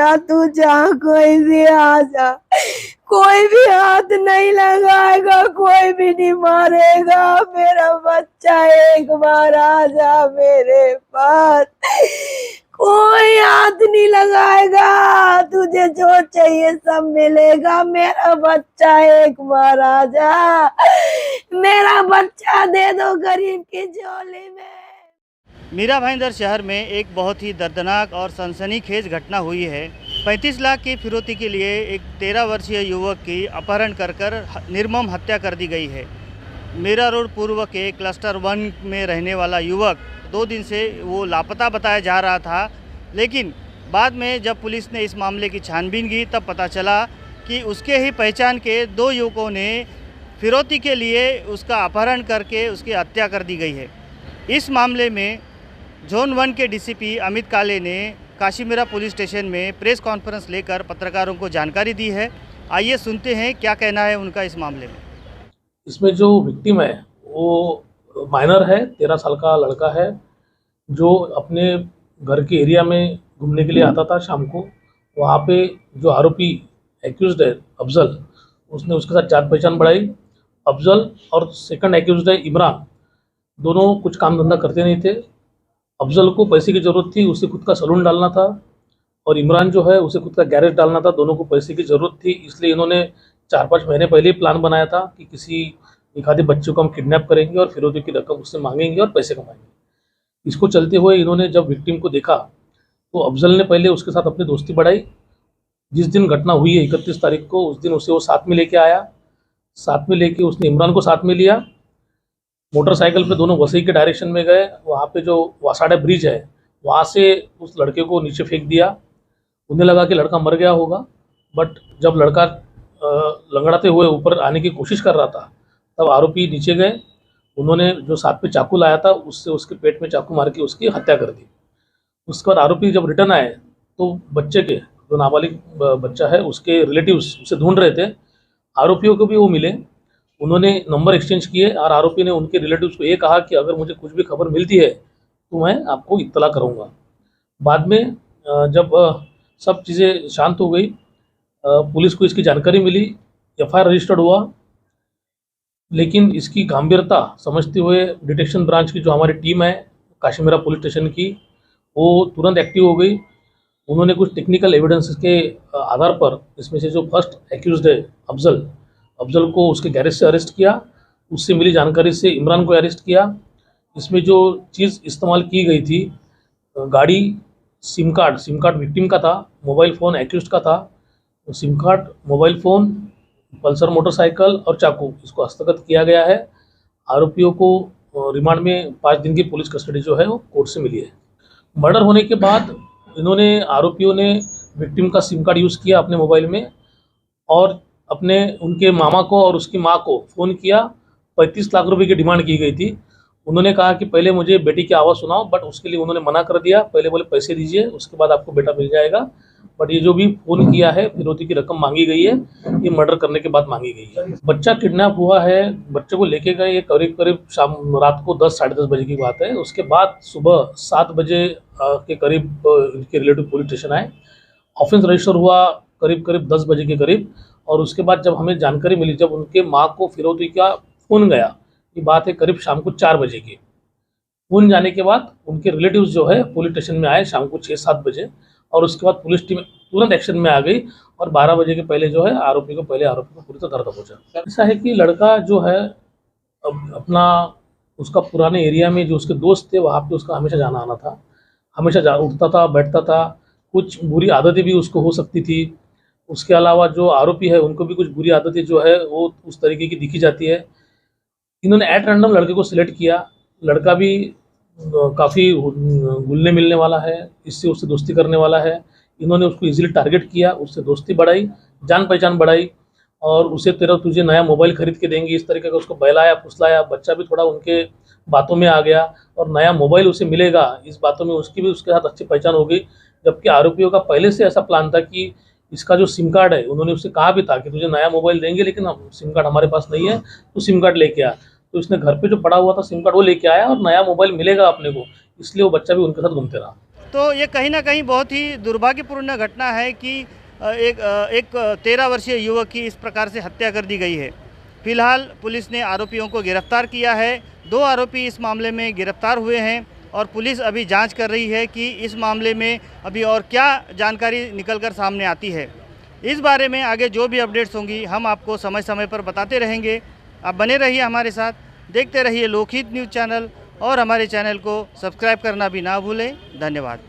जा, तू जहाँ कोई भी आ जा, कोई भी हाथ नहीं लगाएगा, कोई भी नहीं मारेगा। मेरा बच्चा एक बार आ जा मेरे पास, कोई हाथ नहीं लगाएगा, तुझे जो चाहिए सब मिलेगा। मेरा बच्चा एक बार आ जा, मेरा बच्चा दे दो गरीब की झोली में। मीरा भाईंदर शहर में एक बहुत ही दर्दनाक और सनसनीखेज घटना हुई है। 35 लाख की फिरौती के लिए एक 13 वर्षीय युवक की अपहरण कर निर्मम हत्या कर दी गई है। मीरा रोड पूर्व के क्लस्टर 1 में रहने वाला युवक 2 दिन से वो लापता बताया जा रहा था, लेकिन बाद में जब पुलिस ने इस मामले की छानबीन की तब पता चला कि उसके ही पहचान के 2 युवकों ने फिरौती के लिए उसका अपहरण करके उसकी हत्या कर दी गई है। इस मामले में जोन 1 के डीसीपी अमित काले ने काशीमीरा पुलिस स्टेशन में प्रेस कॉन्फ्रेंस लेकर पत्रकारों को जानकारी दी है। आइए सुनते हैं क्या कहना है उनका इस मामले में। इसमें जो विक्टिम है वो माइनर है, 13 साल का लड़का है, जो अपने घर के एरिया में घूमने के लिए आता था शाम को। वहाँ पे जो आरोपी एक्यूज्ड है अफजल, उसने उसके साथ जान पहचान बढ़ाई। अफजल और सेकंड एक्यूज्ड है इमरान, दोनों कुछ काम धंधा करते नहीं थे। अफजल को पैसे की ज़रूरत थी, उसे खुद का सलून डालना था, और इमरान जो है उसे खुद का गैरेज डालना था। दोनों को पैसे की ज़रूरत थी, इसलिए इन्होंने 4-5 महीने पहले ही प्लान बनाया था कि किसी एक आधे बच्चे को हम किडनैप करेंगे और फिरौती की रकम उससे मांगेंगे और पैसे कमाएंगे। इसको चलते हुए इन्होंने जब विक्टिम को देखा तो अफजल ने पहले उसके साथ अपनी दोस्ती बढ़ाई। जिस दिन घटना हुई है 31 तारीख को, उस दिन उसे वो साथ में लेके आया। साथ में लेके उसने इमरान को साथ में लिया। मोटरसाइकिल पे दोनों वसई के डायरेक्शन में गए। वहाँ पे जो वासाड़ा ब्रिज है वहाँ से उस लड़के को नीचे फेंक दिया। उन्हें लगा कि लड़का मर गया होगा, बट जब लड़का लंगड़ाते हुए ऊपर आने की कोशिश कर रहा था तब आरोपी नीचे गए। उन्होंने जो साथ पे चाकू लाया था उससे उसके पेट में चाकू मार के उसकी हत्या कर दी। उसके बाद आरोपी जब रिटर्न आए तो बच्चे के जो नाबालिग बच्चा है उसके रिलेटिव्स उसे ढूंढ रहे थे। आरोपियों को भी वो मिले, उन्होंने नंबर एक्सचेंज किए और आरोपी ने उनके रिलेटिव्स को ये कहा कि अगर मुझे कुछ भी खबर मिलती है तो मैं आपको इत्तला करूंगा। बाद में जब सब चीज़ें शांत हो गई, पुलिस को इसकी जानकारी मिली, एफआईआर रजिस्टर्ड हुआ। लेकिन इसकी गंभीरता समझते हुए डिटेक्शन ब्रांच की जो हमारी टीम है काशीमीरा पुलिस स्टेशन की, वो तुरंत एक्टिव हो गई। उन्होंने कुछ टेक्निकल एविडेंस के आधार पर इसमें से जो फर्स्ट एक्यूज्ड है अफजल को उसके गैरेज से अरेस्ट किया। उससे मिली जानकारी से इमरान को अरेस्ट किया। इसमें जो चीज़ इस्तेमाल की गई थी, गाड़ी, सिम कार्ड विक्टिम का था, मोबाइल फ़ोन एक्यूज्ड का था। SIM card, mobile phone, Pulsar motorcycle और चाकू, इसको हस्तगत किया गया है। आरोपियों को रिमांड में 5 दिन की पुलिस कस्टडी जो है वो कोर्ट से मिली है। मर्डर होने के बाद आरोपियों ने विक्टिम का सिम कार्ड यूज़ किया अपने मोबाइल में और उनके मामा को और उसकी माँ को फ़ोन किया। 35 लाख रुपए की डिमांड की गई थी। उन्होंने कहा कि पहले मुझे बेटी की आवाज़ सुनाओ, बट उसके लिए उन्होंने मना कर दिया। पहले बोले पैसे दीजिए, उसके बाद आपको बेटा मिल जाएगा। बट ये जो भी फ़ोन किया है, फिरौती की रकम मांगी गई है, ये मर्डर करने के बाद मांगी गई है। बच्चा किडनैप हुआ है, बच्चे को लेके गए, ये करीब शाम रात को 10 साढ़े 10 बजे की बात है। उसके बाद सुबह 7 बजे के करीब इनके रिलेटिव पुलिस स्टेशन आए। ऑफेंस रजिस्टर हुआ करीब 10 बजे के करीब। और उसके बाद जब हमें जानकारी मिली, जब उनके माँ को फिरौती का फ़ोन गया, ये बात है करीब शाम को 4 बजे की। फ़ोन जाने के बाद उनके रिलेटिव्स जो है पुलिस स्टेशन में आए शाम को 6-7 बजे, और उसके बाद पुलिस टीम तुरंत एक्शन में आ गई और 12 बजे के पहले जो है आरोपी को पूरी तरह दर्द पहुँचा। ऐसा है कि लड़का जो है अपना उसका पुराने एरिया में जो उसके दोस्त थे वहाँ पे उसका हमेशा जाना आना था, हमेशा उठता था, बैठता था। कुछ बुरी आदतें भी उसको हो सकती थी। उसके अलावा जो आरोपी है उनको भी कुछ बुरी आदतें जो है वो उस तरीके की दिखी जाती है। इन्होंने एट रैंडम लड़के को सिलेक्ट किया। लड़का भी काफ़ी घुलने मिलने वाला है, इससे उससे दोस्ती करने वाला है। इन्होंने उसको इजीली टारगेट किया, उससे दोस्ती बढ़ाई, जान पहचान बढ़ाई, और उसे तुझे नया मोबाइल खरीद के देंगे, इस तरीके का उसको बहलाया फुसलाया। बच्चा भी थोड़ा उनके बातों में आ गया और नया मोबाइल उसे मिलेगा, इस बातों में उसकी भी उसके साथ अच्छी पहचान हो गई। जबकि आरोपियों का पहले से ऐसा प्लान था कि इसका जो सिम कार्ड है, उन्होंने उससे कहा भी था कि तुझे नया मोबाइल देंगे, लेकिन सिम कार्ड हमारे पास नहीं है, तो सिम कार्ड लेके आ। तो इसने घर पे जो पड़ा हुआ था सिम कार्ड वो लेके आया और नया मोबाइल मिलेगा अपने को, इसलिए वो बच्चा भी उनके साथ घूमते रहा। तो ये कहीं ना कहीं बहुत ही दुर्भाग्यपूर्ण घटना है कि एक 13 वर्षीय युवक की इस प्रकार से हत्या कर दी गई है। फिलहाल पुलिस ने आरोपियों को गिरफ्तार किया है। 2 आरोपी इस मामले में गिरफ्तार हुए हैं और पुलिस अभी जांच कर रही है कि इस मामले में अभी और क्या जानकारी निकलकर सामने आती है। इस बारे में आगे जो भी अपडेट्स होंगी हम आपको समय समय पर बताते रहेंगे। आप बने रहिए हमारे साथ, देखते रहिए लोकहित न्यूज़ चैनल और हमारे चैनल को सब्सक्राइब करना भी ना भूलें। धन्यवाद।